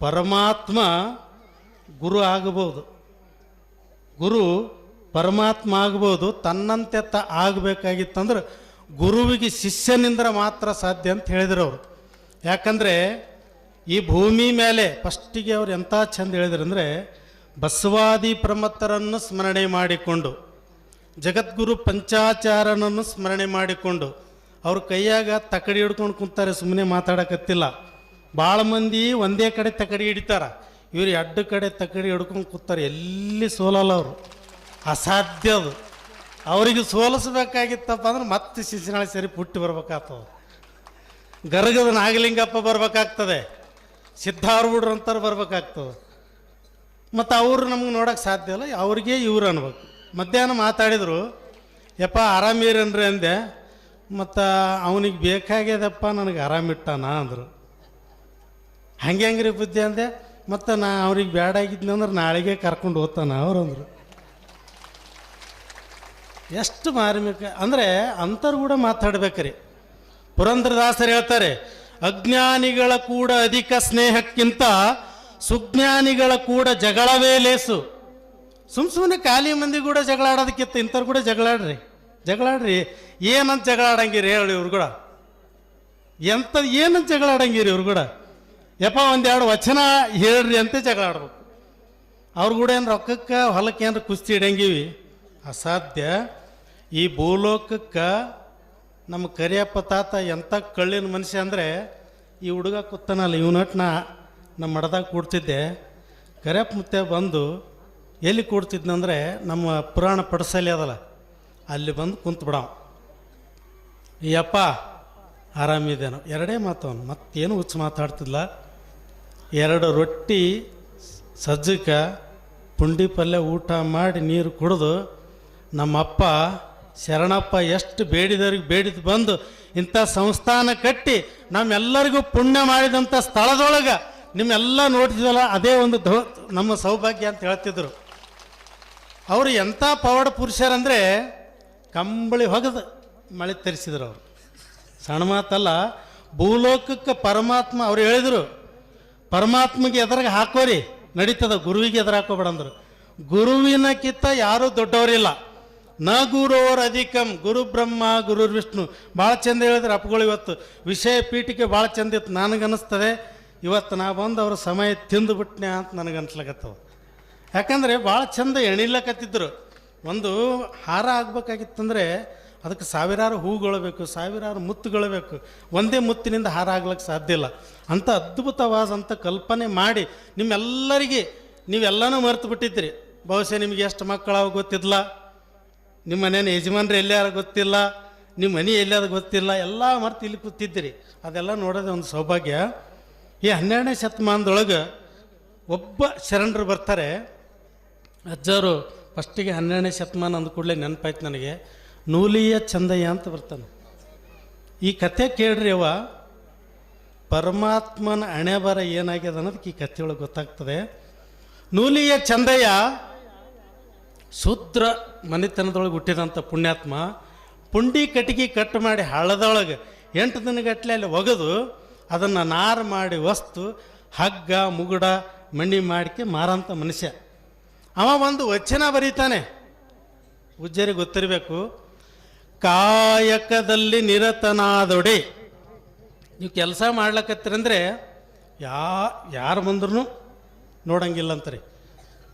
ಪರಮಾತ್ಮ ಗುರು ಆಗಬಹುದು, ಗುರು ಪರಮಾತ್ಮ ಆಗ್ಬೋದು. ತನ್ನಂತೆ ಆಗಬೇಕಾಗಿತ್ತಂದ್ರೆ ಗುರುವಿಗೆ ಶಿಷ್ಯನಿಂದ ಮಾತ್ರ ಸಾಧ್ಯ ಅಂತ ಹೇಳಿದ್ರು ಅವರು. ಯಾಕಂದರೆ ಈ ಭೂಮಿ ಮೇಲೆ ಫಸ್ಟಿಗೆ ಅವ್ರು ಎಂಥ ಚಂದ ಹೇಳಿದ್ರಂದರೆ, ಬಸವಾದಿ ಪ್ರಮತ್ತರನ್ನು ಸ್ಮರಣೆ ಮಾಡಿಕೊಂಡು, ಜಗದ್ಗುರು ಪಂಚಾಚಾರನನ್ನು ಸ್ಮರಣೆ ಮಾಡಿಕೊಂಡು, ಅವ್ರ ಕೈಯಾಗ ತಕಡಿ ಹಿಡ್ಕೊಂಡು ಕುಂತಾರೆ, ಸುಮ್ಮನೆ ಮಾತಾಡಕತ್ತಿಲ್ಲ. ಭಾಳ ಮಂದಿ ಒಂದೇ ಕಡೆ ತಕಡಿ ಹಿಡಿತಾರೆ, ಇವ್ರು ಎರಡು ಕಡೆ ತಕಡಿ ಹಿಡ್ಕೊಂಡು ಕೂತಾರೆ, ಎಲ್ಲಿ ಸೋಲಲ್ಲ ಅವರು. ಅಸಾಧ್ಯ ಅದು. ಅವರಿಗೆ ಸೋಲಿಸ್ಬೇಕಾಗಿತ್ತಪ್ಪ ಅಂದ್ರೆ ಮತ್ತೆ ಶಿಶುನಾಳ ಸರಿ ಪುಟ್ಟಿ ಬರ್ಬೇಕಾಗ್ತದೆ, ಗರಗದ ನಾಗಲಿಂಗಪ್ಪ ಬರ್ಬೇಕಾಗ್ತದೆ, ಸಿದ್ಧಾರೂಢರು ಅಂತಾರೆ ಬರ್ಬೇಕಾಗ್ತದೆ. ಮತ್ತು ಅವರು ನಮ್ಗೆ ನೋಡೋಕೆ ಸಾಧ್ಯ ಇಲ್ಲ, ಅವ್ರಿಗೆ ಇವ್ರು ಅನ್ಬೇಕು. ಮಧ್ಯಾಹ್ನ ಮಾತಾಡಿದರು, ಯಪ್ಪ ಆರಾಮಿರನ್ರಿ ಅಂದೆ. ಮತ್ತು ಅವನಿಗೆ ಬೇಕಾಗ್ಯದಪ್ಪ ನನಗೆ ಆರಾಮಿಟ್ಟಾನ ಅಂದರು. ಹಂಗೆ ಬುದ್ಧಿ ಅಂದೆ. ಮತ್ತು ನಾ ಅವ್ರಿಗೆ ಬೇಡ ಆಗಿದ್ನಂದ್ರೆ ನಾಳೆಗೆ ಕರ್ಕೊಂಡು ಹೋಗ್ತಾನ ಅವ್ರಂದ್ರು. ಎಷ್ಟು ಮಾರ್ಮಿಕ ಅಂದರೆ ಅಂಥವ್ರು ಕೂಡ ಮಾತಾಡ್ಬೇಕ್ರಿ. ಪುರಂದರದಾಸರು ಹೇಳ್ತಾರೆ, ಅಜ್ಞಾನಿಗಳ ಕೂಡ ಅಧಿಕ ಸ್ನೇಹಕ್ಕಿಂತ ಸುಜ್ಞಾನಿಗಳ ಕೂಡ ಜಗಳವೇ ಲೇಸು. ಸುಮ್ಮನೆ ಖಾಲಿ ಮಂದಿ ಕೂಡ ಜಗಳ ಆಡೋದಕ್ಕಿಂತ ಇಂಥವ್ರು ಕೂಡ ಜಗಳಾಡ್ರಿ. ಏನಂತ ಜಗಳ ಆಡಂಗಿರಿ ಹೇಳಿ ಇವ್ರು ಕೂಡ, ಏನಂತ ಜಗಳ ಆಡಂಗಿರಿ ಇವ್ರು ಕೂಡ. ಯಪ್ಪ ಒಂದೆರಡು ವಚನ ಹೇಳ್ರಿ ಅಂತ ಜಗಳ ಆಡ್ಬೇಕು. ಅವ್ರು ಕೂಡ ಏನು ರೊಕ್ಕಕ್ಕೆ ಹೊಲಕ್ಕೆ ಏನಾರು ಕುಸ್ತಿ ಇಡಂಗಿವಿ, ಅಸಾಧ್ಯ. ಈ ಭೂಲೋಕಕ್ಕೆ ನಮ್ಮ ಕರಿಯಪ್ಪ ತಾತ ಎಂಥ ಕಳ್ಳಿನ ಮನುಷ್ಯ ಅಂದರೆ, ಈ ಹುಡುಗ ಕೂತಾನಲ್ಲ ಇವನಟ್ನ ನಮ್ಮ ಮಠದಾಗ ಕೂಡ್ತಿದ್ದೆ. ಕರಿಯಪ್ಪ ಮುತ್ತೆ ಬಂದು ಎಲ್ಲಿ ಕೂಡ್ತಿದ್ನಂದರೆ ನಮ್ಮ ಪುರಾಣ ಪಡಸಲಿ ಅದಲ್ಲ ಅಲ್ಲಿ ಬಂದು ಕುಂತು ಬಿಡವ. ಈ ಅಪ್ಪ ಆರಾಮಿದೇನೋ, ಎರಡೇ ಮಾತು ಅವನು, ಮತ್ತೇನು ಹುಚ್ಚು ಮಾತಾಡ್ತಿದ್ಲ. 2 ರೊಟ್ಟಿ ಸಜ್ಜಕ ಪುಂಡಿ ಪಲ್ಯ ಊಟ ಮಾಡಿ ನೀರು ಕುಡಿದು ನಮ್ಮಪ್ಪ ಶರಣಪ್ಪ ಎಷ್ಟು ಬೇಡಿದವ್ರಿಗೆ ಬೇಡಿದು ಬಂದು ಇಂಥ ಸಂಸ್ಥಾನ ಕಟ್ಟಿ ನಮ್ಮೆಲ್ಲರಿಗೂ ಪುಣ್ಯ ಮಾಡಿದಂಥ ಸ್ಥಳದೊಳಗೆ ನಿಮ್ಮೆಲ್ಲ ನೋಡ್ತಿದ್ವಲ್ಲ, ಅದೇ ಒಂದು ನಮ್ಮ ಸೌಭಾಗ್ಯ ಅಂತ ಹೇಳ್ತಿದ್ರು. ಅವರು ಎಂಥ ಪವಾಡ ಪುರುಷರಂದರೆ ಕಂಬಳಿ ಹೊಗದು ಮಳೆ ತರಿಸಿದ್ರು ಅವರು. ಸಣ್ಣ ಮಾತಲ್ಲ. ಭೂಲೋಕಕ್ಕೆ ಪರಮಾತ್ಮ ಅವ್ರು ಹೇಳಿದರು, ಪರಮಾತ್ಮಗೆ ಎದುರಾಗ ಹಾಕೋರಿ ನಡೀತದ, ಗುರುವಿಗೆ ಎದುರು ಹಾಕೋಬೇಡ ಅಂದರು. ಗುರುವಿನಕ್ಕಿಂತ ಯಾರೂ ದೊಡ್ಡವರಿಲ್ಲ. ನ ಗುರೋರ್ ಅಧಿಕಂ ಗುರು ಬ್ರಹ್ಮ ಗುರು ವಿಷ್ಣು. ಭಾಳ ಚಂದ ಹೇಳಿದ್ರೆ ಅಪ್ಪಗಳು. ಇವತ್ತು ವಿಷಯ ಪೀಠಿಕೆ ಭಾಳ ಚಂದ ಇತ್ತು. ನನಗನ್ನಿಸ್ತದೆ ಇವತ್ತು ನಾ ಬಂದು ಅವ್ರ ಸಮಯ ತಿಂದುಬಿಟ್ನೆ ಅಂತ ನನಗನ್ಸ್ಲಕತ್ತವ. ಯಾಕಂದರೆ ಭಾಳ ಚಂದ ಎಣಿಲಕತ್ತಿದ್ರು. ಒಂದು ಹಾರ ಆಗ್ಬೇಕಾಗಿತ್ತಂದರೆ ಅದಕ್ಕೆ ಸಾವಿರಾರು ಹೂಗಳು ಬೇಕು, ಸಾವಿರಾರು ಮುತ್ತುಗಳು ಬೇಕು. ಒಂದೇ ಮುತ್ತಿನಿಂದ ಹಾರ ಆಗ್ಲಿಕ್ಕೆ ಸಾಧ್ಯ ಇಲ್ಲ. ಅಂಥ ಅದ್ಭುತವಾದಂಥ ಕಲ್ಪನೆ ಮಾಡಿ ನಿಮ್ಮೆಲ್ಲರಿಗೆ ನೀವೆಲ್ಲನೂ ಮರೆತು ಬಿಟ್ಟಿದ್ರಿ. ಬಹುಶಃ ನಿಮಗೆ ಎಷ್ಟು ಮಕ್ಕಳಾವ ಗೊತ್ತಿಲ್ಲ, ನಿಮ್ಮ ಮನೇನ ಯಜಮಾನ್ರು ಎಲ್ಲಾರು ಗೊತ್ತಿಲ್ಲ, ನಿಮ್ಮ ಮನೆ ಎಲ್ಲಾರು ಗೊತ್ತಿಲ್ಲ, ಎಲ್ಲ ಮರೆತು ಇಲ್ಲಿ ಕೂತಿದ್ದೀರಿ. ಅದೆಲ್ಲ ನೋಡೋದೇ ಒಂದು ಸೌಭಾಗ್ಯ. ಈ 12ನೇ ಶತಮಾನದೊಳಗೆ ಒಬ್ಬ ಶರಣರು ಬರ್ತಾರೆ. ಅಜ್ಜವರು ಫಸ್ಟಿಗೆ 12ನೇ ಶತಮಾನ ಅಂದ ಕೂಡಲೇ ನೆನಪಾಯ್ತು ನನಗೆ. ನೂಲಿಯ ಚಂದಯ್ಯ ಅಂತ ಬರ್ತಾನೆ. ಈ ಕಥೆ ಕೇಳ್ರಿ ಅವ, ಪರಮಾತ್ಮನ ಹಣೆ ಬರ ಏನಾಗ್ಯದ ಅನ್ನೋದಕ್ಕೆ ಈ ಕಥೆಯೊಳಗೆ ಗೊತ್ತಾಗ್ತದೆ. ನೂಲಿಯ ಚಂದಯ್ಯ ಶೂದ್ರ ಮನೆತನದೊಳಗೆ ಹುಟ್ಟಿದಂಥ ಪುಣ್ಯಾತ್ಮ. ಪುಂಡಿ ಕಟ್ಟಿಗೆ ಕಟ್ಟು ಮಾಡಿ ಹಳ್ಳದೊಳಗೆ 8 ದಿನಗಟ್ಟಲೆ ಅಲ್ಲಿ ಒಗೆದು ಅದನ್ನು ನಾರು ಮಾಡಿ ವಸ್ತು ಹಗ್ಗ ಮುಗುಡ ಮಣ್ಣಿ ಮಾಡಿಕೆ ಮಾರಂಥ ಮನುಷ್ಯ. ಅವ ಒಂದು ವಚನ ಬರೀತಾನೆ, ಉಜ್ಜರಿಗೆ ಗೊತ್ತಿರಬೇಕು. ಕಾಯಕದಲ್ಲಿ ನಿರತನಾದೊಡೆ. ನೀವು ಕೆಲಸ ಮಾಡ್ಲಕತ್ತೀರಂದರೆ ಯಾರು ಬಂದ್ರೂ ನೋಡಂಗಿಲ್ಲ ಅಂತಾರೆ.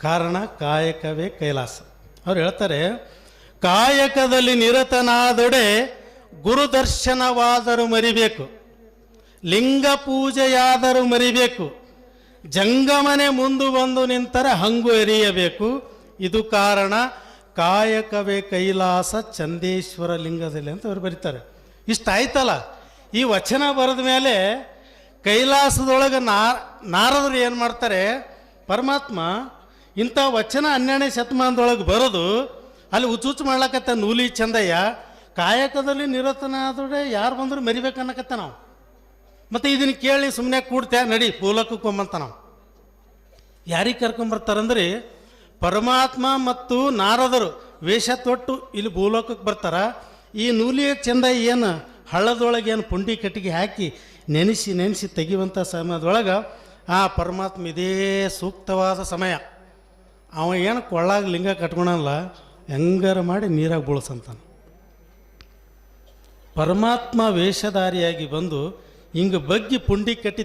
ಕಾರಣ ಕಾಯಕವೇ ಕೈಲಾಸ. ಅವ್ರು ಹೇಳ್ತಾರೆ, ಕಾಯಕದಲ್ಲಿ ನಿರತನಾದೊಡೆ ಗುರುದರ್ಶನವಾದರೂ ಮರಿಬೇಕು, ಲಿಂಗ ಪೂಜೆಯಾದರೂ ಮರಿಬೇಕು, ಜಂಗಮನೆ ಮುಂದು ಬಂದು ನಿಂತರೆ ಹಂಗು ಎರಿಯಬೇಕು. ಇದು ಕಾರಣ ಕಾಯಕವೇ ಕೈಲಾಸ ಚಂದೇಶ್ವರ ಲಿಂಗದಲ್ಲಿ ಅಂತ ಅವ್ರು ಬರೀತಾರೆ. ಇಷ್ಟ ಆಯ್ತಲ್ಲ. ಈ ವಚನ ಬರೆದ ಮೇಲೆ ಕೈಲಾಸದೊಳಗೆ ನಾರದರು ಏನು ಮಾಡ್ತಾರೆ, ಪರಮಾತ್ಮ ಇಂಥ ವಚನ 12ನೇ ಶತಮಾನದೊಳಗೆ ಬರೋದು ಅಲ್ಲಿ ಹುಚ್ಚುಚ್ಚು ಮಾಡ್ಲಕತ್ತ ನೂಲಿ ಚಂದಯ್ಯ. ಕಾಯಕದಲ್ಲಿ ನಿರತನಾದೊಡೆ ಯಾರು ಬಂದರೂ ಮರಿಬೇಕನ್ನಕತ್ತ ನಾವು. ಮತ್ತು ಇದನ್ನು ಕೇಳಿ ಸುಮ್ಮನೆ ಕೂಡ್ತೇ ನಡಿ ಭೂಲೋಕಕ್ಕೊಂಬಂತ ನಾವು ಯಾರಿಗೆ ಕರ್ಕೊಂಬರ್ತಾರಂದ್ರೆ, ಪರಮಾತ್ಮ ಮತ್ತು ನಾರದರು ವೇಷ ತೊಟ್ಟು ಇಲ್ಲಿ ಭೂಲೋಕಕ್ಕೆ ಬರ್ತಾರ. ಈ ನೂಲಿಯ ಚಂದಯ್ಯ ಏನು ಹಳ್ಳದೊಳಗೆ ಏನು ಪುಂಡಿ ಕಟ್ಟಿಗೆ ಹಾಕಿ ನೆನೆಸಿ ತೆಗಿಯುವಂಥ ಸಮಯದೊಳಗೆ ಆ ಪರಮಾತ್ಮ ಇದೇ ಸೂಕ್ತವಾದ ಸಮಯ. ಅವ ಏನು ಕೊಳ್ಳಾಗ ಲಿಂಗ ಕಟ್ಕೊಳಲ್ಲ, ಹೆಂಗಾರ ಮಾಡಿ ನೀರಾಗ ಬೀಳ್ಸಂತಾನೆ. ಪರಮಾತ್ಮ ವೇಷಧಾರಿಯಾಗಿ ಬಂದು ಹಿಂಗೆ ಬಗ್ಗಿ ಪುಂಡಿ ಕಟ್ಟಿ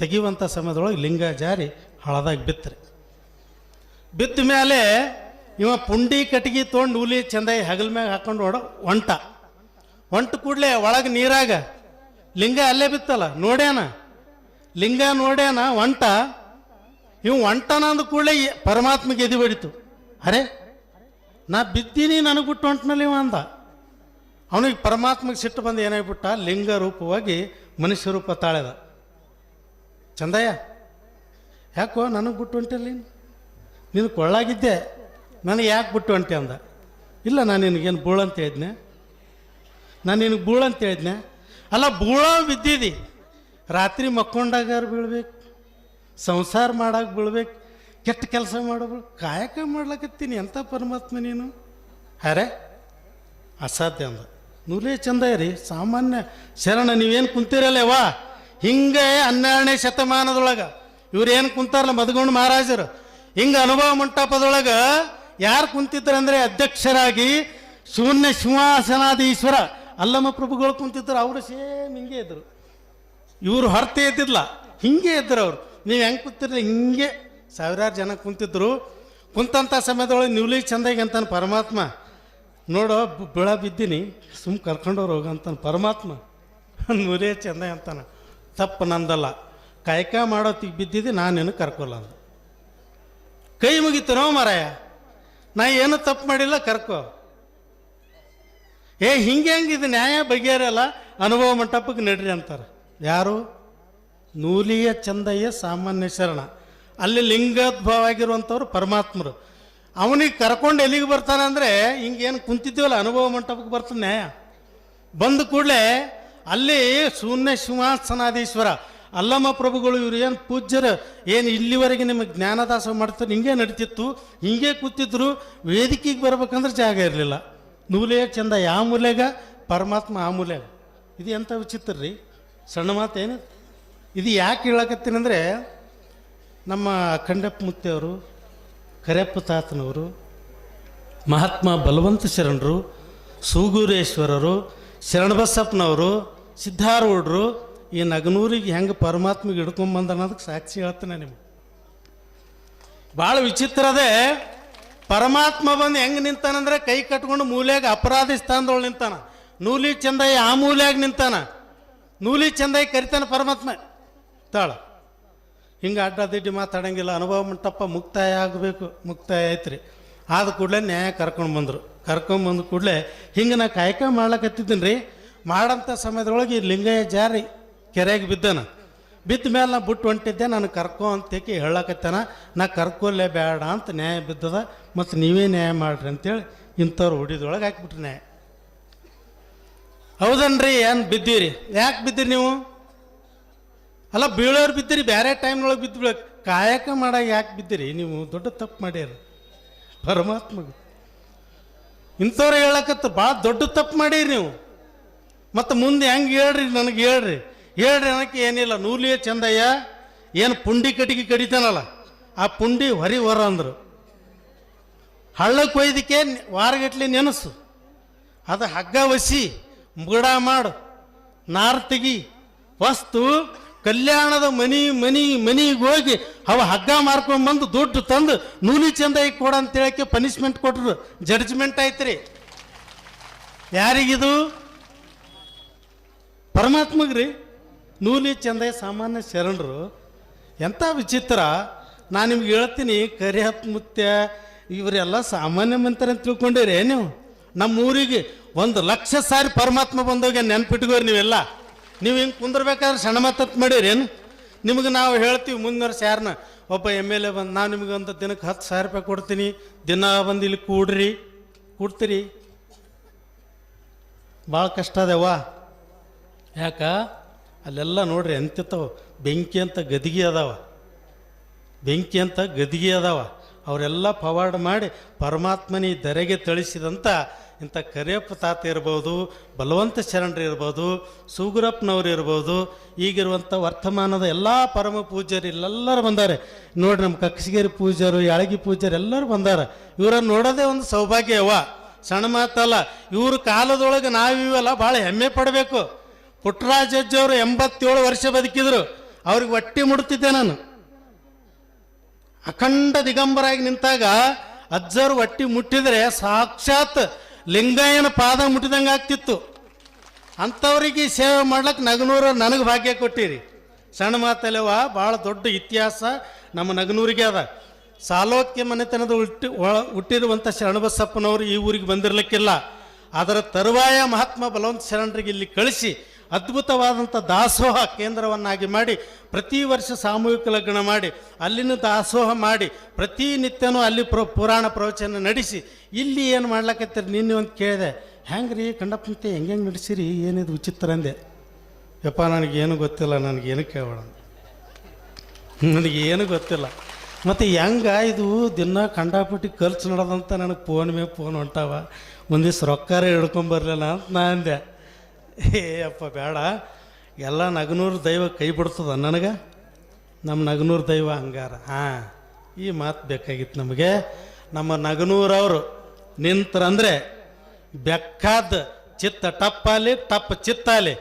ತೆಗಿಯುವಂಥ ಸಮಯದೊಳಗೆ ಲಿಂಗ ಜಾರಿ ಹಳದಾಗಿ ಬಿತ್ತರೆ. ಬಿದ್ದ ಮೇಲೆ ಇವ ಪುಂಡಿ ಕಟ್ಟಿಗೆ ತೊಗೊಂಡು ನೂಲಿ ಚಂದಾಗಿ ಹಗಲ ಮ್ಯಾಗ ಹಾಕೊಂಡು ಹೊಂಟ ಕೂಡಲೇ ಒಳಗೆ ನೀರಾಗ ಲಿಂಗ ಅಲ್ಲೇ ಬಿತ್ತಲ್ಲ, ನೋಡ್ಯಾನ ಲಿಂಗ, ನೋಡ್ಯಾನ ಇವು ಹೊಂಟನ ಅಂದ ಕೂಡಲೇ ಪರಮಾತ್ಮಗೆ ಎದಿ ಬಡಿತು. ಅರೆ ನಾ ಬಿದ್ದೀನಿ, ನನಗೆ ಬಿಟ್ಟು ಹೊಂಟನಲ್ಲಿ ಇವ ಅಂದ. ಅವನಿಗೆ ಪರಮಾತ್ಮಗೆ ಸಿಟ್ಟು ಬಂದು ಏನಾಗ್ಬಿಟ್ಟ, ಲಿಂಗ ರೂಪವಾಗಿ ಮನುಷ್ಯ ರೂಪ ತಾಳೆದ. ಚಂದಯ್ಯ ಯಾಕೋ ನನಗೆ ಬಿಟ್ಟು ಹೊಂಟಿಲ್ಲ, ನೀನು ಕೊಳ್ಳಾಗಿದ್ದೆ, ನನಗೆ ಯಾಕೆ ಬಿಟ್ಟು ಹೊಂಟೆ ಅಂದ. ಇಲ್ಲ ನಾನು ನಿನಗೇನು ಬೂಳಂತ ಹೇಳಿದ್ನೆ, ನಾನು ನಿನಗೆ ಬೂಳಂತ ಹೇಳಿದ್ನೆ. ಅಲ್ಲ ಬೂಳೋ ಬಿದ್ದಿದ್ದಿ, ರಾತ್ರಿ ಮಕ್ಕೊಂಡಾಗಾರ ಬೀಳ್ಬೇಕು, ಸಂಸಾರ ಮಾಡಾಕ ಬೀಳ್ಬೇಕು, ಕೆಟ್ಟ ಕೆಲಸ ಮಾಡಬೇಕು, ಕಾಯಕ ಮಾಡ್ಲಕತ್ತೀನಿ, ಎಂಥ ಪರಮಾತ್ಮ ನೀನು. ಅರೆ ಅಸಾಧ್ಯ ಅಂದ. ನೂಲೇ ಚಂದ ರೀ, ಸಾಮಾನ್ಯ ಶರಣ ನೀವೇನು ಕುಂತಿರಲ್ಲೇವಾ, ಹಿಂಗೆ 12ನೇ ಶತಮಾನದೊಳಗೆ ಇವ್ರೇನು ಕುಂತಾರಲ್ಲ ಮದಗೊಂಡು ಮಹಾರಾಜರು, ಹಿಂಗೆ ಅನುಭವ ಮಂಟಪದೊಳಗೆ ಯಾರು ಕುಂತಿದ್ರಂದರೆ ಅಧ್ಯಕ್ಷರಾಗಿ ಶೂನ್ಯ ಸಿಂಹಾಸನಾಧೀಶ್ವರ ಅಲ್ಲಮ ಪ್ರಭುಗಳು ಕುಂತಿದ್ರು. ಅವರು ಸೇಮ್ ಹಿಂಗೆ ಇದ್ರು, ಇವರು ಹೊರತೆ ಇದ್ದಿಲ್ಲ, ಹಿಂಗೆ ಇದ್ರು ಅವರು. ನೀವು ಹೆಂಗೆ ಕುಂತಿರ್ಲಿ ಹಿಂಗೆ ಸಾವಿರಾರು ಜನ ಕುಂತಿದ್ರು. ಕುಂತಂಥ ಸಮಯದೊಳಗೆ ನಿವ್ಲಿ ಚಂದಾಗಿ ಅಂತಾನೆ ಪರಮಾತ್ಮ, ನೋಡೋ ಬೆಳ ಬಿದ್ದೀನಿ, ಸುಮ್ಮ ಕರ್ಕೊಂಡವ್ರು ಹೋಗಂತಾನೆ ಪರಮಾತ್ಮ. ನೂರೇ ಚಂದ ಅಂತಾನೆ, ತಪ್ಪು ನಂದಲ್ಲ, ಕಾಯಕ ಮಾಡೋತಿಗೆ ಬಿದ್ದಿದ್ದೆ, ನಾನೇನು ಕರ್ಕೊಲ್ಲ ಅಂದ. ಕೈ ಮುಗಿತು ನೋ ಮಾರಾಯ, ನಾ ಏನು ತಪ್ಪು ಮಾಡಿಲ್ಲ, ಕರ್ಕೋ. ಹಿಂಗೆ ಇದು ನ್ಯಾಯ ಬಗೆಹರಲ್ಲ, ಅನುಭವ ಮಂಟಪಕ್ಕೆ ನಡ್ರಿ ಅಂತಾರೆ. ಯಾರು? ನೂಲಿಯ ಚಂದಯ್ಯ ಸಾಮಾನ್ಯ ಶರಣ. ಅಲ್ಲಿ ಲಿಂಗೋದ್ಭವ ಆಗಿರುವಂಥವ್ರು ಪರಮಾತ್ಮರು. ಅವನಿಗೆ ಕರ್ಕೊಂಡು ಎಲ್ಲಿಗೆ ಬರ್ತಾನೆ ಅಂದರೆ, ಹಿಂಗೇನು ಕುಂತಿದ್ದೀವಲ್ಲ ಅನುಭವ ಮಂಟಪಕ್ಕೆ ಬರ್ತಾನೆ ನ್ಯಾಯ. ಬಂದ ಕೂಡಲೇ ಅಲ್ಲಿ ಶೂನ್ಯ ಸಿಂಹಾಸನಾಧೀಶ್ವರ ಅಲ್ಲಮ ಪ್ರಭುಗಳು, ಇವ್ರು ಏನು ಪೂಜ್ಯರು, ಏನು ಇಲ್ಲಿವರೆಗೆ ನಿಮಗೆ ಜ್ಞಾನದಾಸ ಮಾಡ್ತಾರೆ, ಹಿಂಗೆ ನಡೀತಿತ್ತು, ಹಿಂಗೆ ಕೂತಿದ್ರು. ವೇದಿಕೆಗೆ ಬರ್ಬೇಕಂದ್ರೆ ಜಾಗ ಇರಲಿಲ್ಲ. ನೂಲೇ ಚಂದ ಯಾವ ಮೂಲೆಗ, ಪರಮಾತ್ಮ ಆ ಮೂಲೆಗ. ಇದು ಎಂಥ ವಿಚಿತ್ರ ರೀ, ಸಣ್ಣ ಮಾತೇನು. ಇದು ಯಾಕೆ ಹೇಳಕತ್ತೀನಂದರೆ, ನಮ್ಮ ಅಖಂಡಪ್ಪ ಮುತ್ತೆಯವರು, ಕರೆಯಪ್ಪ ತಾತನವರು, ಮಹಾತ್ಮ ಬಲವಂತ ಶರಣರು, ಸೂಗೂರೇಶ್ವರರು, ಶರಣಬಸಪ್ಪನವರು, ಸಿದ್ಧಾರೂಢರು ಈ ನಗನೂರಿಗೆ ಹೆಂಗೆ ಪರಮಾತ್ಮಗೆ ಹಿಡ್ಕೊಂಬಂದ ಅನ್ನೋದಕ್ಕೆ ಸಾಕ್ಷಿ ಹೇಳ್ತಾನೆ ನಿಮಗೆ. ಭಾಳ ವಿಚಿತ್ರ ಅದೇ. ಪರಮಾತ್ಮ ಬಂದು ಹೆಂಗೆ ನಿಂತಾನಂದ್ರೆ, ಕೈ ಕಟ್ಕೊಂಡು ಮೂಲೆಯಾಗ ಅಪರಾಧಿ ಸ್ಥಾನದೊಳಗೆ ನಿಂತಾನ. ನೂಲಿ ಚಂದಾಯಿ ಆ ಮೂಲೆಯಾಗ ನಿಂತಾನ. ನೂಲಿ ಚಂದಾಯಿ ಕರಿತಾನೆ ಪರಮಾತ್ಮ ತಾಳ. ಹಿಂಗೆ ಅಡ್ಡದಿಡ್ಡಿ ಮಾತಾಡಂಗಿಲ್ಲ. ಅನುಭವ ಮಂಟಪ ಮುಕ್ತಾಯ ಆಗಬೇಕು, ಮುಕ್ತಾಯ ಆಯ್ತು. ಆದ ಕೂಡಲೇ ನ್ಯಾಯ ಕರ್ಕೊಂಬಂದು ಕೂಡಲೇ ಹಿಂಗೆ ನಾ ಕಾಯಕ ಮಾಡ್ಲಕತ್ತಿದ್ದೀನಿ ರೀ. ಮಾಡಂಥ ಸಮಯದೊಳಗೆ ಲಿಂಗಯ್ಯ ಜಾರಿ ಕೆರೆಗೆ ಬಿದ್ದಾನ. ಬಿದ್ದ ಮೇಲೆ ನಾ ಬಿಟ್ಟು ಹೊಂಟಿದ್ದೆ, ನಾನು ಕರ್ಕೊ ಅಂತೇಕಿ ಹೇಳಕತ್ತಾನ. ನಾ ಕರ್ಕೊಲ್ಲೇ ಬೇಡ ಅಂತ ನ್ಯಾಯ ಬಿದ್ದದ, ಮತ್ತು ನೀವೇ ನ್ಯಾಯ ಮಾಡ್ರಿ ಅಂತೇಳಿ ಇಂಥವ್ರು ಹೊಡಿದೊಳಗೆ ಹಾಕ್ಬಿಟ್ರಿ ನ್ಯಾಯ. ಹೌದನ್ರಿ, ಏನು ಬಿದ್ದೀರಿ? ಯಾಕೆ ಬಿದ್ದೀರಿ ನೀವು? ಅಲ್ಲ ಬೀಳೋರು ಬಿದ್ದೀರಿ, ಬೇರೆ ಟೈಮ್ನೊಳಗೆ ಬಿದ್ದು ಬೀಳಕ್ಕೆ. ಕಾಯಕ ಮಾಡಾಗ ಯಾಕೆ ಬಿದ್ದೀರಿ ನೀವು? ದೊಡ್ಡ ತಪ್ಪು ಮಾಡ್ಯಾರ ಪರಮಾತ್ಮಗೆ. ಇಂಥವ್ರು ಹೇಳಕತ್ತ ಭಾಳ ದೊಡ್ಡ ತಪ್ಪು ಮಾಡೀರಿ ನೀವು. ಮತ್ತು ಮುಂದೆ ಹೆಂಗೆ ಹೇಳ್ರಿ, ನನಗೆ ಹೇಳ್ರಿ ಅನ್ನೋಕ್ಕೆ ಏನಿಲ್ಲ. ನೂಲಿಯ ಚಂದಯ್ಯ ಏನು ಪುಂಡಿ ಕಟ್ಟಿಗೆ ಕಡಿತಾನಲ್ಲ, ಆ ಪುಂಡಿ ಹೊರ ಅಂದರು. ಹಳ್ಳಕ್ಕೆ ಒಯ್ದಕ್ಕೆ ವಾರಗಟ್ಲೆ ನೆನಸು, ಅದು ಹಗ್ಗ ಒಸಿ ಮುಗಡ ಮಾಡು, ನಾರು ತೆಗಿ, ವಸ್ತು ಕಲ್ಯಾಣದ ಮನಿಗೆ ಹೋಗಿ ಅವ ಹಗ್ಗ ಮಾರ್ಕೊಂಡ್ಬಂದು ದುಡ್ಡು ತಂದು ನೂಲಿ ಚಂದಾಯಿ ಕೊಡ ಅಂತ ಹೇಳಕ್ಕೆ ಪನಿಷ್ಮೆಂಟ್ ಕೊಟ್ಟರು. ಜಡ್ಜ್ಮೆಂಟ್ ಆಯ್ತು ರೀ. ಯಾರಿಗಿದು? ಪರಮಾತ್ಮಗ್ರಿ. ನೂಲಿ ಚಂದಾಯಿ ಸಾಮಾನ್ಯ ಶರಣರು. ಎಂಥ ವಿಚಿತ್ರ. ನಾನು ನಿಮ್ಗೆ ಹೇಳ್ತೀನಿ, ಕರಿಯಪ್ಪ ಮುತ್ಯ ಇವರೆಲ್ಲ ಸಾಮಾನ್ಯ ಮಂತ್ರ ಅಂತ ತಿಳ್ಕೊಂಡಿರಿ ನೀವು. ನಮ್ಮೂರಿಗೆ 1,00,000 ಸಾರಿ ಪರಮಾತ್ಮ ಬಂದೋಗಿ ನೆನ್ಪಿಟ್ಕೋರಿ ನೀವೆಲ್ಲ. ನೀವು ಹಿಂಗೆ ಕುಂದ್ರಬೇಕಾದ್ರೆ ಸಣ್ಣ ಮಾತತ್ ಮಾಡಿರೇನು? ನಿಮಗೆ ನಾವು ಹೇಳ್ತೀವಿ ಮುಂದಿನ ವರ್ಷ ಯಾರನ್ನ ಒಬ್ಬ MLA ಬಂದು, ನಾವು ನಿಮಗೆ ಒಂದು ದಿನಕ್ಕೆ 10,000 ರೂಪಾಯಿ ಕೊಡ್ತೀನಿ, ದಿನ ಬಂದು ಇಲ್ಲಿ ಕೂಡ್ತೀರಿ. ಭಾಳ ಕಷ್ಟ ಅದೇವ. ಯಾಕ? ಅಲ್ಲೆಲ್ಲ ನೋಡ್ರಿ ಎಂತಿತ್ತವ, ಬೆಂಕಿ ಅಂತ ಗದಿಗೆ ಅವರೆಲ್ಲ ಪವಾಡ ಮಾಡಿ ಪರಮಾತ್ಮನಿ ಧರೆಗೆ ತಳಿಸಿದಂಥ ಇಂಥ ಕರಿಯಪ್ಪ ತಾತ ಇರ್ಬೋದು, ಬಲವಂತ ಶರಣರು ಇರ್ಬೋದು, ಸೂಗುರಪ್ಪನವ್ರು ಇರ್ಬೋದು, ಈಗಿರುವಂಥ ವರ್ತಮಾನದ ಎಲ್ಲ ಪರಮ ಪೂಜ್ಯರು ಇಲ್ಲೆಲ್ಲರೂ ಬಂದಾರೆ ನೋಡ್ರಿ. ನಮ್ಮ ಕಕ್ಷಗಿರಿ ಪೂಜ್ಯರು, ಯಾಳಗಿ ಪೂಜ್ಯರು ಎಲ್ಲರೂ ಬಂದಾರ. ಇವರನ್ನು ನೋಡೋದೇ ಒಂದು ಸೌಭಾಗ್ಯವ, ಸಣ್ಣ ಮಾತಲ್ಲ. ಇವ್ರ ಕಾಲದೊಳಗೆ ನಾವಿವೆಲ್ಲ ಭಾಳ ಹೆಮ್ಮೆ ಪಡಬೇಕು. ಪುಟ್ಟರಾಜ ಅಜ್ಜವರು 87 ವರ್ಷ ಬದುಕಿದ್ರು. ಅವ್ರಿಗೆ ಹೊಟ್ಟಿ ಮುಡ್ತಿದ್ದೆ ನಾನು. ಅಖಂಡ ದಿಗಂಬರಾಗಿ ನಿಂತಾಗ ಅಜ್ಜರು ಹೊಟ್ಟಿ ಮುಟ್ಟಿದ್ರೆ ಸಾಕ್ಷಾತ್ ಲಿಂಗಯ್ಯನ ಪಾದ ಮುಟ್ಟಿದಂಗೆ ಆಗ್ತಿತ್ತು. ಅಂಥವ್ರಿಗೆ ಸೇವೆ ಮಾಡ್ಲಿಕ್ಕೆ ನಗನೂರು ನನಗೆ ಭಾಗ್ಯ ಕೊಟ್ಟಿರಿ. ಸಣ್ಣ ಮಾತಲ್ಲವ, ಭಾಳ ದೊಡ್ಡ ಇತಿಹಾಸ ನಮ್ಮ ನಗನೂರಿಗೆ ಅದ. ಸಾಲೋಕ್ಯ ಮನೆತನದ ಹುಟ್ಟಿರುವಂಥ ಶರಣಬಸಪ್ಪನವರು ಈ ಊರಿಗೆ ಬಂದಿರಲಿಕ್ಕಿಲ್ಲ. ಅದರ ತರುವಾಯ ಮಹಾತ್ಮ ಬಲವಂತ ಶರಣರಿಗೆ ಇಲ್ಲಿ ಕಳಿಸಿ ಅದ್ಭುತವಾದಂಥ ದಾಸೋಹ ಕೇಂದ್ರವನ್ನಾಗಿ ಮಾಡಿ ಪ್ರತಿ ವರ್ಷ ಸಾಮೂಹಿಕ ಲಗ್ನ ಮಾಡಿ ಅಲ್ಲಿನ ದಾಸೋಹ ಮಾಡಿ ಪ್ರತಿನಿತ್ಯನೂ ಅಲ್ಲಿ ಪುರಾಣ ಪ್ರವಚನ ನಡೆಸಿ ಇಲ್ಲಿ ಏನು ಮಾಡ್ಲಕತ್ತೀರಿ. ನಿನ್ನೆ ಒಂದು ಕೇಳಿದೆ, ಹೆಂಗೆ ರೀ ಕಂಡಪ್ಪಂತೆ ಹೆಂಗೆ ನಡೆಸಿರಿ, ಏನಿದು ವಿಚಿತ್ರ ಅಂದೆ. ಯಪ್ಪ ನನಗೇನು ಗೊತ್ತಿಲ್ಲ, ನನಗೇನು ಕೇಳೋಣ, ನನಗೇನು ಗೊತ್ತಿಲ್ಲ. ಮತ್ತು ಹೆಂಗೆ ಇದು ದಿನ ಕಂಡಾಪಟ್ಟಿ ಖರ್ಚು ನೋಡೋದಂತ ನನಗೆ ಫೋನ್ ಮೇಲೆ ಫೋನ್ ಹೊಂಟಾವ. ಒಂದಿವ್ಸ ರೊಕ್ಕಾರ ಹಿಡ್ಕೊಂಬರ್ಲಿಲ್ಲ ಅಂತ ನಾ ಅಂದೆ. ಅಪ್ಪ ಬೇಡ, ಎಲ್ಲ ನಗನೂರು ದೈವ ಕೈ ಬಿಡ್ತದ ನನಗೆ. ನಮ್ಮ ನಗನೂರು ದೈವ ಹಂಗಾರ. ಹಾಂ, ಈ ಮಾತು ಬೇಕಾಗಿತ್ತು ನಮಗೆ. ನಮ್ಮ ನಗನೂರವರು ನಿಂತ್ರಂದರೆ ಬೆಕ್ಕಾದ ಚಿತ್ತ ಟಪ್ಪಾಲಿ, ಟಪ್ ಚಿತ್ತಾಲಿ,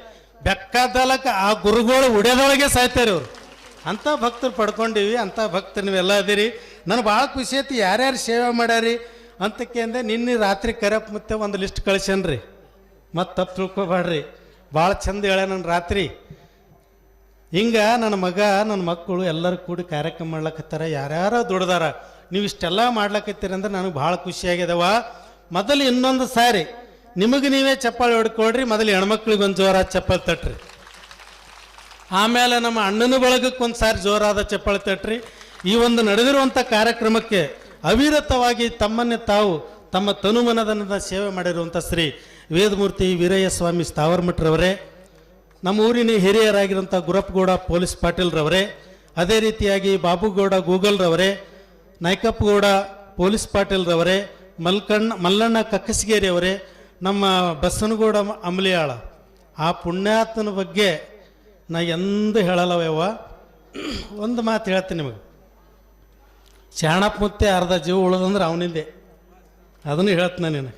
ಬೆಕ್ಕಾದಲಕ್ಕೆ ಆ ಗುರುಗಳು ಉಡ್ಯದೊಳಗೆ ಸಾಯ್ತಾರೆ ಇವರು. ಅಂಥ ಭಕ್ತರು ಪಡ್ಕೊಂಡಿವಿ, ಅಂಥ ಭಕ್ತರು ನೀವೆಲ್ಲ ಅದೀರಿ. ನನಗೆ ಭಾಳ ಖುಷಿ ಐತಿ ಯಾರ್ಯಾರು ಸೇವೆ ಮಾಡ್ಯಾರಿ ಅಂತಕ್ಕೆ ಅಂದೆ. ನಿನ್ನೆ ರಾತ್ರಿ ಕರೆಯಪ್ಪ ಮತ್ತೆ ಒಂದು ಲಿಸ್ಟ್ ಕಳಿಸ್ಯಾನ್ರಿ, ಮತ್ತು ತಪ್ಪು ತಿಳ್ಕೊಬೇಡ್ರಿ. ಭಾಳ ಚಂದ ಹೇಳ ನನ್ನ ರಾತ್ರಿ. ಹಿಂಗೆ ನನ್ನ ಮಗ ನನ್ನ ಮಕ್ಕಳು ಎಲ್ಲರೂ ಕೂಡಿ ಕಾರ್ಯಕ್ರಮ ಮಾಡ್ಲಕತ್ತಾರ, ಯಾರ್ಯಾರೋ ದುಡ್ದಾರ. ನೀವು ಇಷ್ಟೆಲ್ಲ ಮಾಡ್ಲಕತ್ತೀರಿ ಅಂದ್ರೆ ನನಗೆ ಭಾಳ ಖುಷಿಯಾಗ್ಯದವ. ಮೊದಲು ಇನ್ನೊಂದು ಸಾರಿ ನಿಮಗೆ ನೀವೇ ಚಪ್ಪಾಳೆ ಹೊಡ್ಕೊಳ್ರಿ. ಮೊದಲು ಹೆಣ್ಮಕ್ಳಿಗೆ ಒಂದು ಜೋರಾದ ಚಪ್ಪಾಳೆ ತಟ್ರಿ. ಆಮೇಲೆ ನಮ್ಮ ಅಣ್ಣನ ಬಳಗಕ್ಕೆ ಒಂದು ಸಾರಿ ಜೋರಾದ ಚಪ್ಪಾಳೆ ತಟ್ರಿ. ಈ ಒಂದು ನಡೆದಿರುವಂಥ ಕಾರ್ಯಕ್ರಮಕ್ಕೆ ಅವಿರತವಾಗಿ ತಮ್ಮನ್ನೇ ತಾವು ತಮ್ಮ ತನುಮನದ ಸೇವೆ ಮಾಡಿರುವಂಥ ಶ್ರೀ ವೇದಮೂರ್ತಿ ವೀರಯ್ಯ ಸ್ವಾಮಿ ಸ್ಥಾವರಮಠರವರೇ, ನಮ್ಮ ಊರಿನ ಹಿರಿಯರಾಗಿರುವಂಥ ಗುರಪ್ಪಗೌಡ ಪೊಲೀಸ್ ಪಾಟೀಲ್ರವರೇ, ಅದೇ ರೀತಿಯಾಗಿ ಬಾಬುಗೌಡ ಗೂಗಲ್ರವರೇ, ನಾಯ್ಕಪ್ಪಗೌಡ ಪೊಲೀಸ್ ಪಾಟೀಲ್ರವರೇ, ಮಲ್ಲಣ್ಣ ಕಕ್ಕಸಿಗೇರಿಯವರೇ, ನಮ್ಮ ಬಸನಗೌಡ ಅಂಬ್ಲಿಯಾಳ, ಆ ಪುಣ್ಯಾತ್ಮನ ಬಗ್ಗೆ ನಾ ಎಂದು ಹೇಳಲ್ಲವ್ಯವ. ಒಂದು ಮಾತು ಹೇಳ್ತೀನಿ ನಿಮಗೆ, ಶಾಣಪ್ಪ ಮುತ್ತೆ ಅರ್ಧ ಜೀವ ಉಳಿದಂದ್ರೆ ಅವನಿಂದೆ. ಅದನ್ನು ಹೇಳ್ತೀನಿ ನೀನು.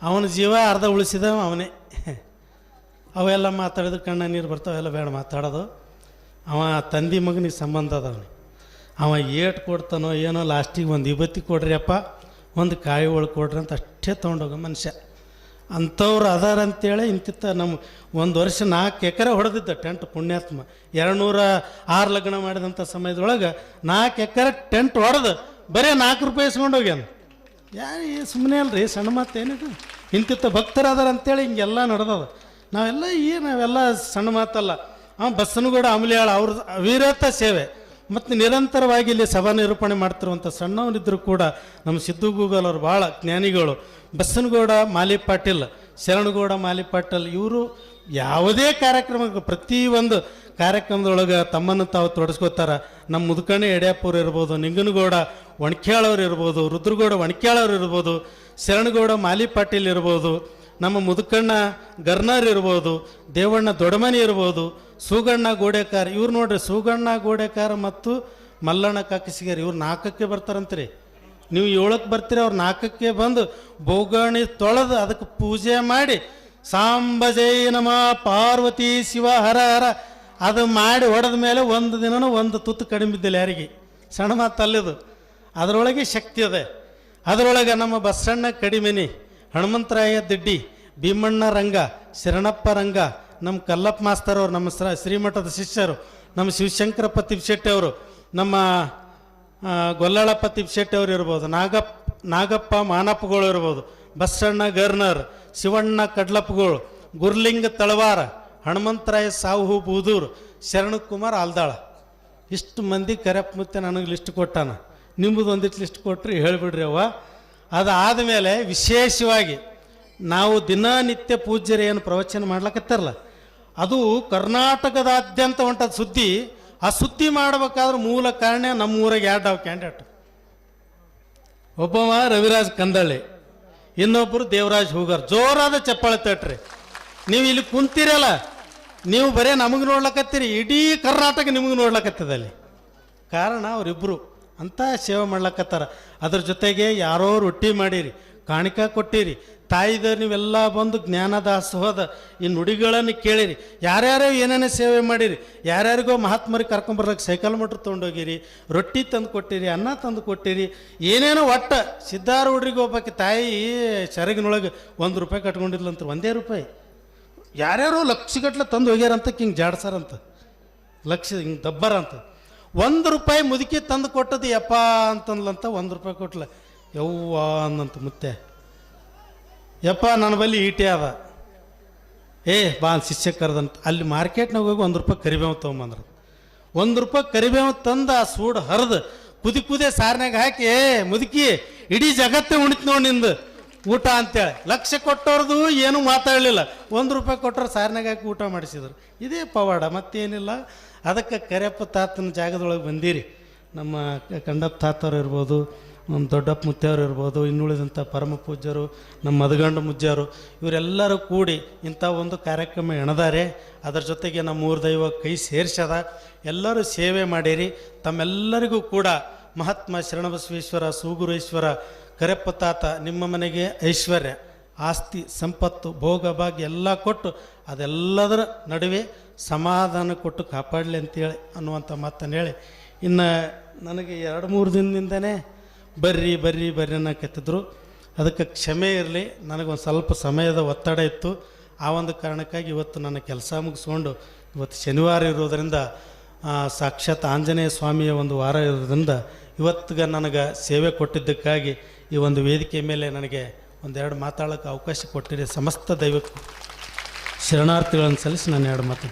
ಅವನ ಜೀವ ಅರ್ಧ ಉಳಿಸಿದ ಅವನೇ. ಅವೆಲ್ಲ ಮಾತಾಡಿದ್ರೆ ಕಣ್ಣ ನೀರು ಬರ್ತಾವೆಲ್ಲ ಬೇಡ ಮಾತಾಡೋದು. ಅವ ತಂದೆ ಮಗನಿಗೆ ಸಂಬಂಧ ಅದವನಿಗೆ. ಅವ ಏಟು ಕೊಡ್ತಾನೋ ಏನೋ, ಲಾಸ್ಟಿಗೆ ಒಂದು ವಿಭೂತಿ ಕೊಡ್ರಿ ಅಪ್ಪ, ಒಂದು ಕಾಯಿ ಒಳಗೆ ಕೊಡ್ರಿ ಅಂತ ಅಷ್ಟೇ ತೊಗೊಂಡೋಗ ಮನುಷ್ಯ. ಅಂಥವ್ರು ಅದಾರ ಅಂತೇಳಿ ಇಂತಿತ್ತ ನಮ್ಮ 1 ವರ್ಷ 4 ಎಕರೆ ಹೊಡೆದಿದ್ದ ಟೆಂಟ್ ಪುಣ್ಯಾತ್ಮ. 206 ಲಗ್ನ ಮಾಡಿದಂಥ ಸಮಯದೊಳಗೆ 4 ಎಕರೆ ಟೆಂಟ್ ಹೊಡೆದು ಬರೀ 4 ರೂಪಾಯಿ ಇಸ್ಕೊಂಡೋಗ್ಯಾನ. ಯಾರು ಸುಮ್ಮನೆ ಅಲ್ರಿ, ಸಣ್ಣ ಮಾತೇನಿದು. ಇಂತಿತ್ತ ಭಕ್ತರು ಅದಾರ ಅಂತೇಳಿ ಹಿಂಗೆಲ್ಲ ನಡೆದದ. ನಾವೆಲ್ಲ ಸಣ್ಣ ಮಾತಲ್ಲ. ಬಸನಗೌಡ ಅಮಲಿಯಾಳ ಅವ್ರ ಅವಿರತ ಸೇವೆ ಮತ್ತು ನಿರಂತರವಾಗಿ ಇಲ್ಲಿ ಸಭಾ ನಿರೂಪಣೆ ಮಾಡ್ತಿರುವಂಥ ಸಣ್ಣವನಿದ್ದರೂ ಕೂಡ ನಮ್ಮ ಸಿದ್ದು ಗೂಗಲ್ ಅವರು ಭಾಳ ಜ್ಞಾನಿಗಳು. ಬಸನಗೌಡ ಮಾಲಿ ಪಾಟೀಲ್, ಶರಣಗೌಡ ಮಾಲಿ ಪಾಟೀಲ್ ಇವರು ಯಾವುದೇ ಕಾರ್ಯಕ್ರಮಕ್ಕೆ ಪ್ರತಿಯೊಂದು ಕಾರ್ಯಕ್ರಮದೊಳಗೆ ತಮ್ಮನ್ನು ತಾವು ತೊಡಸ್ಕೋತಾರ. ನಮ್ಮ ಮುದುಕಣ್ಣೆ ಯಡಿಯಪ್ಪವ್ರು ಇರ್ಬೋದು, ನಿಂಗನಗೌಡ ಒಣಕ್ಯಾಳವ್ರು ಇರ್ಬೋದು, ರುದ್ರಗೌಡ ಒಣಕ್ಯಾಳವ್ರು ಇರ್ಬೋದು, ಶರಣಗೌಡ ಮಾಲಿ ಪಾಟೀಲ್ ಇರ್ಬೋದು, ನಮ್ಮ ಮುದುಕಣ್ಣ ಗರ್ನರ್ ಇರ್ಬೋದು, ದೇವಣ್ಣ ದೊಡ್ಡಮನಿ ಇರ್ಬೋದು, ಸೂಗಣ್ಣ ಗೋಡೆಕಾರ ಇವ್ರು ನೋಡ್ರಿ. ಸೂಗಣ್ಣ ಗೋಡೆಕಾರ ಮತ್ತು ಮಲ್ಲಣ್ಣ ಕಾಕಸಿಗೇರಿ ಇವ್ರು 4ಕ್ಕೆ ಬರ್ತಾರಂತ್ರಿ. ನೀವು 7ಕ್ಕೆ ಬರ್ತೀರಿ, ಅವ್ರು 4ಕ್ಕೆ ಬಂದು ಬೋಗಣಿ ತೊಳೆದು ಅದಕ್ಕೆ ಪೂಜೆ ಮಾಡಿ ಸಾಂಬಜೈ ನಮ ಪಾರ್ವತಿ ಶಿವ ಹರ ಹರ ಅದು ಮಾಡಿ ಹೊಡೆದ ಮೇಲೆ ಒಂದು ದಿನನೂ ಒಂದು ತುತ್ತು ಕಡಿಮೆ ಬಿದ್ದಿಲ್ಲ ಯಾರಿಗೆ. ಸಣ್ಣ ಮಾತಲ್ಲಿದು. ಅದರೊಳಗೆ ಶಕ್ತಿ ಅದೆ. ಅದರೊಳಗೆ ನಮ್ಮ ಬಸಣ್ಣ ಕಡಿಮೆನಿ, ಹನುಮಂತರಾಯ ದಿಡ್ಡಿ, ಭೀಮಣ್ಣ ರಂಗ, ಶರಣಪ್ಪ ರಂಗ, ನಮ್ಮ ಕಲ್ಲಪ್ಪ ಮಾಸ್ತರ್ ಅವರು, ನಮ್ಮ ಶ್ರೀಮಠದ ಶಿಷ್ಯರು, ನಮ್ಮ ಶಿವಶಂಕರಪ್ಪ ತಿಪ್ಶೆಟ್ಟಿ ಅವರು, ನಮ್ಮ ಗೊಲ್ಲಳಪ್ಪ ತಿಪ್ಶೆಟ್ಟಿ ಅವರು ಇರ್ಬೋದು, ನಾಗಪ್ಪ ಮಾನಪ್ಪಗಳು ಇರ್ಬೋದು, ಬಸಣ್ಣ ಗರ್ನರ್, ಶಿವಣ್ಣ ಕಡ್ಲಪ್ಪಗಳು, ಗುರ್ಲಿಂಗ ತಳವಾರ, ಹನುಮಂತರಾಯ ಸಾವು ಬೂದೂರು, ಶರಣಕುಮಾರ್ ಆಲ್ದಾಳ. ಇಷ್ಟು ಮಂದಿ ಕರೆಪ್ಪ ಮತ್ತೆ ನನಗೆ ಲಿಸ್ಟ್ ಕೊಟ್ಟಾನ. ನಿಮ್ಮದು ಒಂದಿಟ್ಟು ಲಿಸ್ಟ್ ಕೊಟ್ಟರೆ ಹೇಳಿಬಿಡ್ರಿ ಅವ್ವ. ಅದಾದ ಮೇಲೆ ವಿಶೇಷವಾಗಿ ನಾವು ದಿನನಿತ್ಯ ಪೂಜ್ಯರು ಏನು ಪ್ರವಚನ ಮಾಡ್ಲಕತ್ತಾರಲ್ಲ, ಅದು ಕರ್ನಾಟಕದಾದ್ಯಂತ ಹೊಂಟದ ಸುದ್ದಿ. ಆ ಸುದ್ದಿ ಮಾಡಬೇಕಾದ್ರೆ ಮೂಲ ಕಾರಣ ನಮ್ಮೂರಾಗ 2 ಕ್ಯಾಂಡಿಡೇಟ್. ಒಬ್ಬವ ರವಿರಾಜ್ ಕಂದಳ್ಳಿ, ಇನ್ನೊಬ್ಬರು ದೇವರಾಜ್ ಹೂಗಾರ್. ಜೋರಾದ ಚಪ್ಪಾಳೆ ತಟ್ರಿ. ನೀವು ಇಲ್ಲಿ ಕುಂತೀರಲ್ಲ, ನೀವು ಬರೇ ನಮಗೆ ನೋಡ್ಲಕತ್ತೀರಿ, ಇಡೀ ಕರ್ನಾಟಕ ನಿಮಗೆ ನೋಡ್ಲಕತ್ತದ ಅಲ್ಲಿ. ಕಾರಣ ಅವರಿಬ್ಬರು ಅಂಥ ಸೇವೆ ಮಾಡ್ಲಕತ್ತಾರ. ಅದ್ರ ಜೊತೆಗೆ ಯಾರೋ ರೊಟ್ಟಿ ಮಾಡಿರಿ, ಕಾಣಿಕ ಕೊಟ್ಟಿರಿ, ತಾಯಿದ ನೀವೆಲ್ಲ ಬಂದು ಜ್ಞಾನದಾಸೋಹದ ಈ ನುಡಿಗಳನ್ನು ಕೇಳಿರಿ, ಯಾರ್ಯಾರೋ ಏನೇನೋ ಸೇವೆ ಮಾಡಿರಿ, ಯಾರ್ಯಾರಿಗೋ ಮಹಾತ್ಮರಿಗೆ ಕರ್ಕೊಂಬರ್ಲಿಕ್ಕೆ ಸೈಕಲ್ ಮೋಟ್ರ್ ತೊಗೊಂಡೋಗಿರಿ, ರೊಟ್ಟಿ ತಂದು ಕೊಟ್ಟಿರಿ, ಅನ್ನ ತಂದು ಕೊಟ್ಟಿರಿ, ಏನೇನೋ ಒಟ್ಟು ಸಿದ್ಧಾರೂಢರಿಗೆ ಒಬ್ಬಾಕಿ ತಾಯಿ ಸೆರಗಿನೊಳಗೆ ₹1 ಕಟ್ಕೊಂಡಿದ್ಲಂತ, ₹1 ಯಾರ್ಯಾರೋ ಲಕ್ಷಗಟ್ಲೆ ತಂದು ಹೋಗ್ಯಾರಂತ ಹಿಂಗೆ ಜಾಡ್ಸಾರಂತ, ಲಕ್ಷ ಹಿಂಗೆ ದಬ್ಬರ ಅಂತ. ₹1 ಮುದುಕಿ ತಂದು ಕೊಟ್ಟದ್ದು ಯಪ್ಪ ಅಂತಂದ್ಲಂತ. ₹1 ಕೊಟ್ಲ. ಯವ್ವ ಅಂದಂತ ಮುತ್ತೆ, ಯಪ್ಪ ನನ್ನ ಬಲ್ಲಿ ಈಟೆ ಅದ, ಬಾ ಶಿಷ್ಯ ಕರೆದಂತ. ಅಲ್ಲಿ ಮಾರ್ಕೆಟ್ನಾಗ ಹೋಗಿ ₹1 ಕರಿಬೇವು ತೊಗೊಂಬಂದ್ರ. ₹1 ಕರಿಬೇವು ತಂದು ಆ ಸೂಡು ಹರಿದು ಕುದೆ ಸಾರಿನಾಗ ಹಾಕಿ, ಮುದುಕಿ ಇಡೀ ಜಗತ್ತೇ ಉಣಿತು ನೋಡಿ ನಿಂದು ಊಟ ಅಂತೇಳಿ. ಲಕ್ಷ ಕೊಟ್ಟವ್ರದ್ದು ಏನೂ ಮಾತಾಡಲಿಲ್ಲ, ₹1 ಕೊಟ್ಟರು ಸಾರಿನಾಗ ಹಾಕಿ ಊಟ ಮಾಡಿಸಿದ್ರು. ಇದೇ ಪವಾಡ, ಮತ್ತೇನಿಲ್ಲ. ಅದಕ್ಕೆ ಕರಿಯಪ್ಪ ತಾತನ ಜಾಗದೊಳಗೆ ಬಂದಿರಿ. ನಮ್ಮ ಕಂಡಪ್ಪ ತಾತವ್ರು ಇರ್ಬೋದು, ನಮ್ಮ ದೊಡ್ಡಪ್ಪ ಮುತ್ತೆಯವರು ಇರ್ಬೋದು, ಇನ್ನುಳಿದಂಥ ಪರಮ ಪೂಜ್ಯರು, ನಮ್ಮ ಮದಗಂಡ ಮುಜ್ಜರು, ಇವರೆಲ್ಲರೂ ಕೂಡಿ ಇಂಥ ಒಂದು ಕಾರ್ಯಕ್ರಮ ಎಣದಾರೆ. ಅದರ ಜೊತೆಗೆ ನಮ್ಮ ಊರ ದೈವ ಕೈ ಸೇರಿಸದ. ಎಲ್ಲರೂ ಸೇವೆ ಮಾಡಿರಿ. ತಮ್ಮೆಲ್ಲರಿಗೂ ಕೂಡ ಮಹಾತ್ಮ ಶರಣಬಸವೇಶ್ವರ, ಸೂಗುರೇಶ್ವರ, ಕರೆಯಪ್ಪ ತಾತ ನಿಮ್ಮ ಮನೆಗೆ ಐಶ್ವರ್ಯ, ಆಸ್ತಿ, ಸಂಪತ್ತು, ಭೋಗ ಭಾಗ್ಯ ಎಲ್ಲ ಕೊಟ್ಟು ಅದೆಲ್ಲದರ ನಡುವೆ ಸಮಾಧಾನ ಕೊಟ್ಟು ಕಾಪಾಡಲಿ ಅಂತೇಳಿ ಅನ್ನುವಂಥ ಮಾತನ್ನು ಹೇಳಿ, ಇನ್ನು ನನಗೆ 2-3 ದಿನದಿಂದನೇ ಬರ್ರಿ ಬರ್ರಿ ಬರ್ರಿ ಅನ್ನಕತ್ತಿದ್ರು. ಅದಕ್ಕೆ ಕ್ಷಮೆ ಇರಲಿ, ನನಗೊಂದು ಸ್ವಲ್ಪ ಸಮಯದ ಒತ್ತಡ ಇತ್ತು. ಆ ಒಂದು ಕಾರಣಕ್ಕಾಗಿ ಇವತ್ತು ನನ್ನ ಕೆಲಸ ಮುಗಿಸ್ಕೊಂಡು, ಇವತ್ತು ಶನಿವಾರ ಇರೋದರಿಂದ ಸಾಕ್ಷಾತ್ ಆಂಜನೇಯ ಸ್ವಾಮಿಯ ಒಂದು ವಾರ ಇರೋದ್ರಿಂದ ಇವತ್ತಿಗೆ ನನಗೆ ಸೇವೆ ಕೊಟ್ಟಿದ್ದಕ್ಕಾಗಿ ಈ ಒಂದು ವೇದಿಕೆ ಮೇಲೆ ನನಗೆ 1-2 ಮಾತಾಡೋಕ್ಕೆ ಅವಕಾಶ ಕೊಟ್ಟಿರಿ. ಸಮಸ್ತ ದೈವಕ್ಕೂ ಶರಣಾರ್ಥಿಗಳನ್ನು ಸಲ್ಲಿಸಿ ನಾನು 2 ಮಾತು